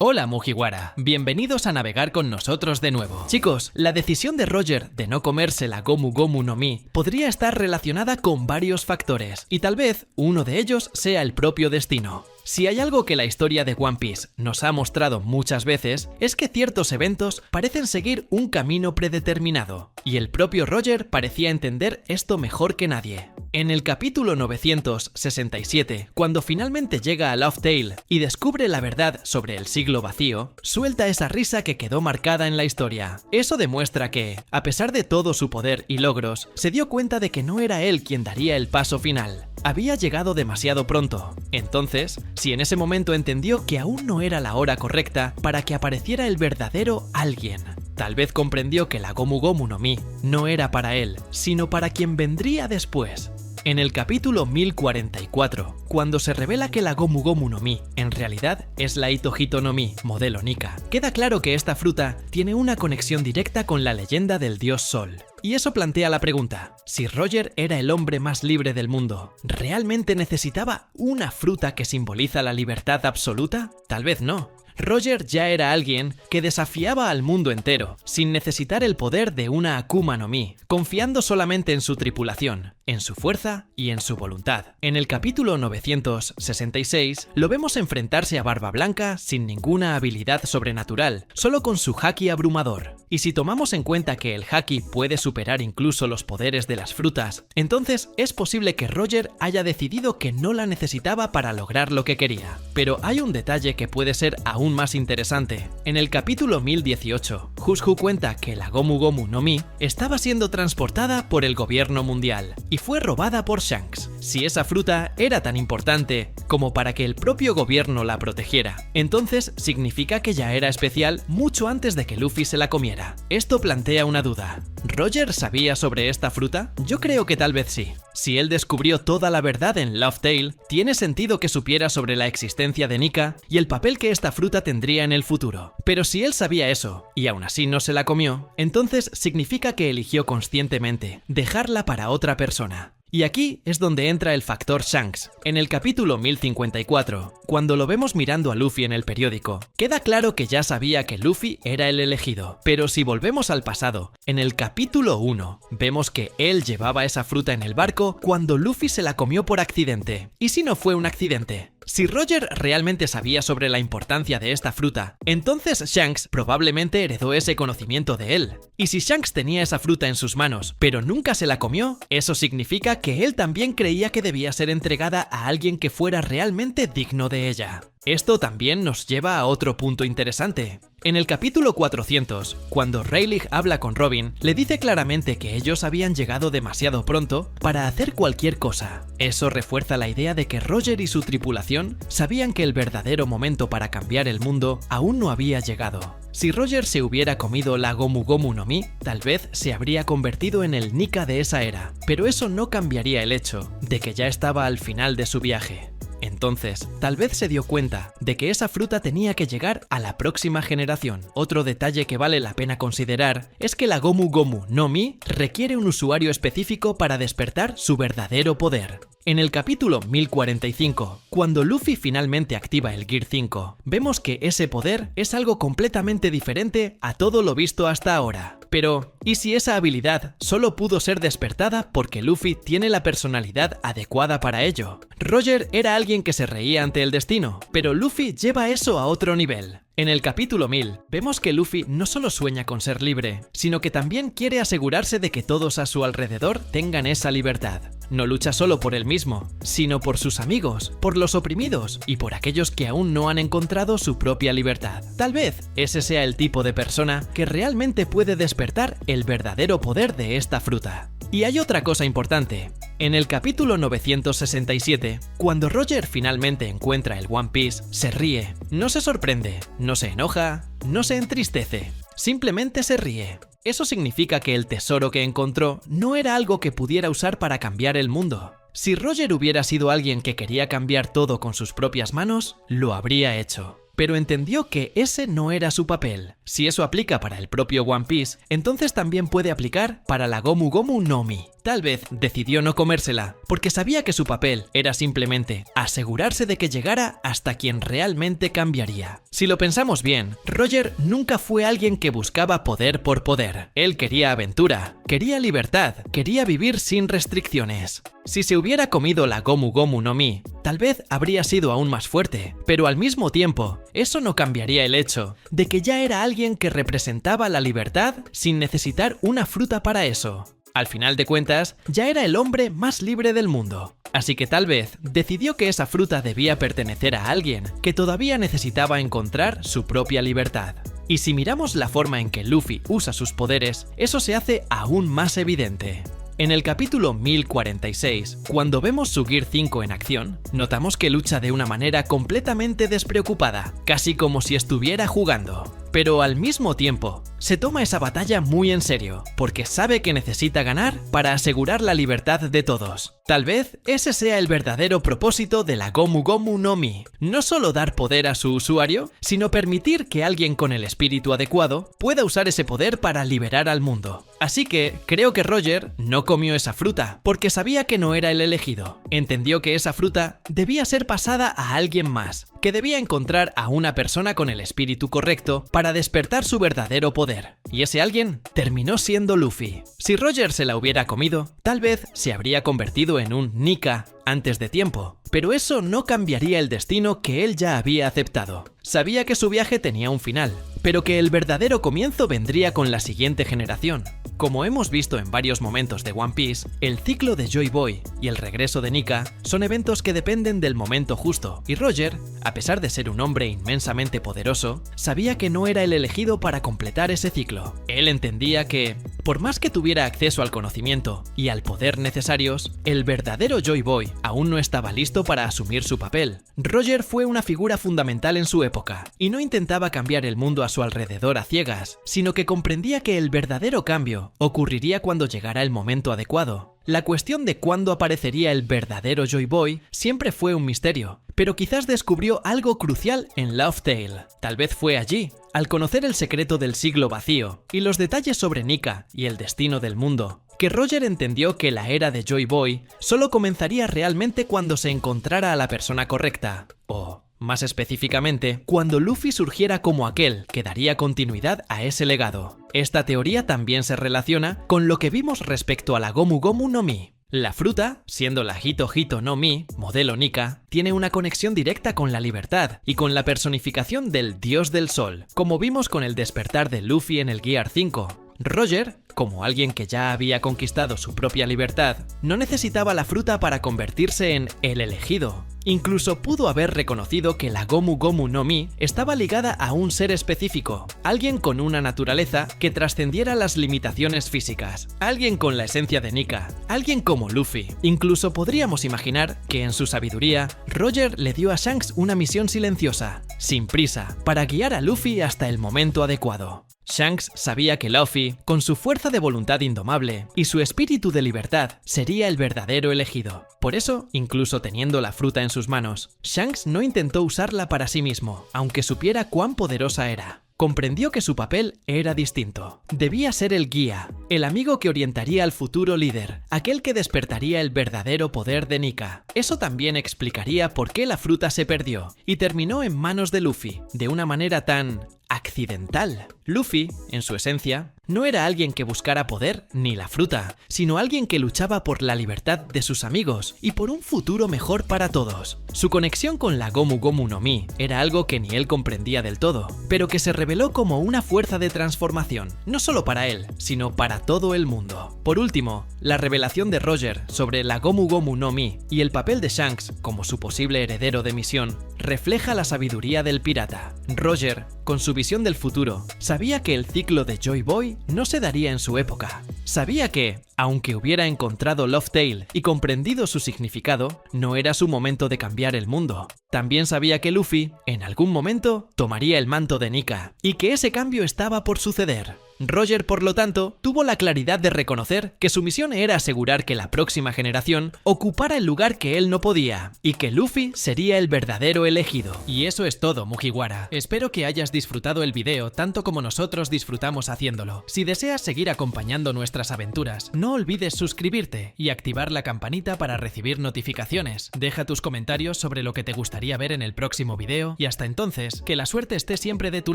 Hola Mugiwara, bienvenidos a navegar con nosotros de nuevo. Chicos, la decisión de Roger de no comerse la Gomu Gomu no Mi podría estar relacionada con varios factores, y tal vez uno de ellos sea el propio destino. Si hay algo que la historia de One Piece nos ha mostrado muchas veces, es que ciertos eventos parecen seguir un camino predeterminado, y el propio Roger parecía entender esto mejor que nadie. En el capítulo 967, cuando finalmente llega a Laugh Tale y descubre la verdad sobre el siglo vacío, suelta esa risa que quedó marcada en la historia. Eso demuestra que, a pesar de todo su poder y logros, se dio cuenta de que no era él quien daría el paso final. Había llegado demasiado pronto. Entonces, si en ese momento entendió que aún no era la hora correcta para que apareciera el verdadero alguien, tal vez comprendió que la Gomu Gomu no Mi no era para él, sino para quien vendría después. En el capítulo 1044, cuando se revela que la Gomu Gomu no Mi en realidad es la Ito-Hito no Mi modelo Nika, queda claro que esta fruta tiene una conexión directa con la leyenda del dios Sol. Y eso plantea la pregunta, si Roger era el hombre más libre del mundo, ¿realmente necesitaba una fruta que simboliza la libertad absoluta? Tal vez no. Roger ya era alguien que desafiaba al mundo entero, sin necesitar el poder de una Akuma no Mi, confiando solamente en su tripulación, en su fuerza y en su voluntad. En el capítulo 966 lo vemos enfrentarse a Barba Blanca sin ninguna habilidad sobrenatural, solo con su haki abrumador. Y si tomamos en cuenta que el haki puede superar incluso los poderes de las frutas, entonces es posible que Roger haya decidido que no la necesitaba para lograr lo que quería. Pero hay un detalle que puede ser aún más interesante. En el capítulo 1018, Hushu cuenta que la Gomu Gomu no Mi estaba siendo transportada por el gobierno mundial y fue robada por Shanks. Si esa fruta era tan importante como para que el propio gobierno la protegiera, entonces significa que ya era especial mucho antes de que Luffy se la comiera. Esto plantea una duda. ¿Roger sabía sobre esta fruta? Yo creo que tal vez sí. Si él descubrió toda la verdad en Laugh Tale, tiene sentido que supiera sobre la existencia de Nika y el papel que esta fruta tendría en el futuro. Pero si él sabía eso, y aún así no se la comió, entonces significa que eligió conscientemente dejarla para otra persona. Y aquí es donde entra el factor Shanks. En el capítulo 1054, cuando lo vemos mirando a Luffy en el periódico, queda claro que ya sabía que Luffy era el elegido. Pero si volvemos al pasado, en el capítulo 1, vemos que él llevaba esa fruta en el barco cuando Luffy se la comió por accidente. ¿Y si no fue un accidente? Si Roger realmente sabía sobre la importancia de esta fruta, entonces Shanks probablemente heredó ese conocimiento de él. Y si Shanks tenía esa fruta en sus manos, pero nunca se la comió, eso significa que él también creía que debía ser entregada a alguien que fuera realmente digno de ella. Esto también nos lleva a otro punto interesante. En el capítulo 400, cuando Rayleigh habla con Robin, le dice claramente que ellos habían llegado demasiado pronto para hacer cualquier cosa. Eso refuerza la idea de que Roger y su tripulación sabían que el verdadero momento para cambiar el mundo aún no había llegado. Si Roger se hubiera comido la Gomu Gomu no Mi, tal vez se habría convertido en el Nika de esa era, pero eso no cambiaría el hecho de que ya estaba al final de su viaje. Entonces, tal vez se dio cuenta de que esa fruta tenía que llegar a la próxima generación. Otro detalle que vale la pena considerar es que la Gomu Gomu no Mi requiere un usuario específico para despertar su verdadero poder. En el capítulo 1045, cuando Luffy finalmente activa el Gear 5, vemos que ese poder es algo completamente diferente a todo lo visto hasta ahora. Pero, ¿y si esa habilidad solo pudo ser despertada porque Luffy tiene la personalidad adecuada para ello? Roger era alguien que se reía ante el destino, pero Luffy lleva eso a otro nivel. En el capítulo 1000, vemos que Luffy no solo sueña con ser libre, sino que también quiere asegurarse de que todos a su alrededor tengan esa libertad. No lucha solo por él mismo, sino por sus amigos, por los oprimidos y por aquellos que aún no han encontrado su propia libertad. Tal vez ese sea el tipo de persona que realmente puede despertar el verdadero poder de esta fruta. Y hay otra cosa importante. En el capítulo 967, cuando Roger finalmente encuentra el One Piece, se ríe. No se sorprende, no se enoja, no se entristece. Simplemente se ríe. Eso significa que el tesoro que encontró no era algo que pudiera usar para cambiar el mundo. Si Roger hubiera sido alguien que quería cambiar todo con sus propias manos, lo habría hecho. Pero entendió que ese no era su papel. Si eso aplica para el propio One Piece, entonces también puede aplicar para la Gomu Gomu no Mi. Tal vez decidió no comérsela, porque sabía que su papel era simplemente asegurarse de que llegara hasta quien realmente cambiaría. Si lo pensamos bien, Roger nunca fue alguien que buscaba poder por poder. Él quería aventura, quería libertad, quería vivir sin restricciones. Si se hubiera comido la Gomu Gomu no Mi, tal vez habría sido aún más fuerte, pero al mismo tiempo, eso no cambiaría el hecho de que ya era alguien que representaba la libertad sin necesitar una fruta para eso. Al final de cuentas, ya era el hombre más libre del mundo. Así que tal vez decidió que esa fruta debía pertenecer a alguien que todavía necesitaba encontrar su propia libertad. Y si miramos la forma en que Luffy usa sus poderes, eso se hace aún más evidente. En el capítulo 1046, cuando vemos su Gear 5 en acción, notamos que lucha de una manera completamente despreocupada, casi como si estuviera jugando. Pero al mismo tiempo, se toma esa batalla muy en serio, porque sabe que necesita ganar para asegurar la libertad de todos. Tal vez ese sea el verdadero propósito de la Gomu Gomu no Mi, no solo dar poder a su usuario, sino permitir que alguien con el espíritu adecuado pueda usar ese poder para liberar al mundo. Así que creo que Roger no comió esa fruta, porque sabía que no era el elegido. Entendió que esa fruta debía ser pasada a alguien más, que debía encontrar a una persona con el espíritu correcto para despertar su verdadero poder. Y ese alguien terminó siendo Luffy. Si Roger se la hubiera comido, tal vez se habría convertido en un Nika antes de tiempo. Pero eso no cambiaría el destino que él ya había aceptado. Sabía que su viaje tenía un final, pero que el verdadero comienzo vendría con la siguiente generación. Como hemos visto en varios momentos de One Piece, el ciclo de Joy Boy y el regreso de Nika son eventos que dependen del momento justo, y Roger, a pesar de ser un hombre inmensamente poderoso, sabía que no era el elegido para completar ese ciclo. Él entendía que, por más que tuviera acceso al conocimiento y al poder necesarios, el verdadero Joy Boy aún no estaba listo para asumir su papel. Roger fue una figura fundamental en su época, y no intentaba cambiar el mundo a su alrededor a ciegas, sino que comprendía que el verdadero cambio ocurriría cuando llegara el momento adecuado. La cuestión de cuándo aparecería el verdadero Joy Boy siempre fue un misterio, pero quizás descubrió algo crucial en Laugh Tale. Tal vez fue allí, al conocer el secreto del siglo vacío y los detalles sobre Nika y el destino del mundo, que Roger entendió que la era de Joy Boy solo comenzaría realmente cuando se encontrara a la persona correcta, o, más específicamente, cuando Luffy surgiera como aquel que daría continuidad a ese legado. Esta teoría también se relaciona con lo que vimos respecto a la Gomu Gomu no Mi. La fruta, siendo la Hito Hito no Mi, modelo Nika, tiene una conexión directa con la libertad y con la personificación del dios del sol, como vimos con el despertar de Luffy en el Gear 5. Roger, como alguien que ya había conquistado su propia libertad, no necesitaba la fruta para convertirse en el elegido. Incluso pudo haber reconocido que la Gomu Gomu no Mi estaba ligada a un ser específico, alguien con una naturaleza que trascendiera las limitaciones físicas, alguien con la esencia de Nika, alguien como Luffy. Incluso podríamos imaginar que en su sabiduría, Roger le dio a Shanks una misión silenciosa, sin prisa, para guiar a Luffy hasta el momento adecuado. Shanks sabía que Luffy, con su fuerza de voluntad indomable y su espíritu de libertad, sería el verdadero elegido. Por eso, incluso teniendo la fruta en sus manos, Shanks no intentó usarla para sí mismo, aunque supiera cuán poderosa era. Comprendió que su papel era distinto. Debía ser el guía, el amigo que orientaría al futuro líder, aquel que despertaría el verdadero poder de Nika. Eso también explicaría por qué la fruta se perdió y terminó en manos de Luffy, de una manera tan accidental. Luffy, en su esencia, no era alguien que buscara poder ni la fruta, sino alguien que luchaba por la libertad de sus amigos y por un futuro mejor para todos. Su conexión con la Gomu Gomu no Mi era algo que ni él comprendía del todo, pero que se reveló como una fuerza de transformación, no solo para él, sino para todo el mundo. Por último, la revelación de Roger sobre la Gomu Gomu no Mi y el papel de Shanks como su posible heredero de misión refleja la sabiduría del pirata. Roger, con su visión del futuro, sabía que el ciclo de Joy Boy no se daría en su época. Sabía que, aunque hubiera encontrado Laugh Tale y comprendido su significado, no era su momento de cambiar el mundo. También sabía que Luffy, en algún momento, tomaría el manto de Nika, y que ese cambio estaba por suceder. Roger, por lo tanto, tuvo la claridad de reconocer que su misión era asegurar que la próxima generación ocupara el lugar que él no podía, y que Luffy sería el verdadero elegido. Y eso es todo, Mugiwara. Espero que hayas disfrutado el video tanto como nosotros disfrutamos haciéndolo. Si deseas seguir acompañando nuestras aventuras, no olvides suscribirte y activar la campanita para recibir notificaciones. Deja tus comentarios sobre lo que te gustaría ver en el próximo video y hasta entonces, que la suerte esté siempre de tu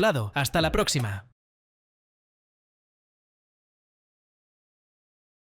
lado. ¡Hasta la próxima!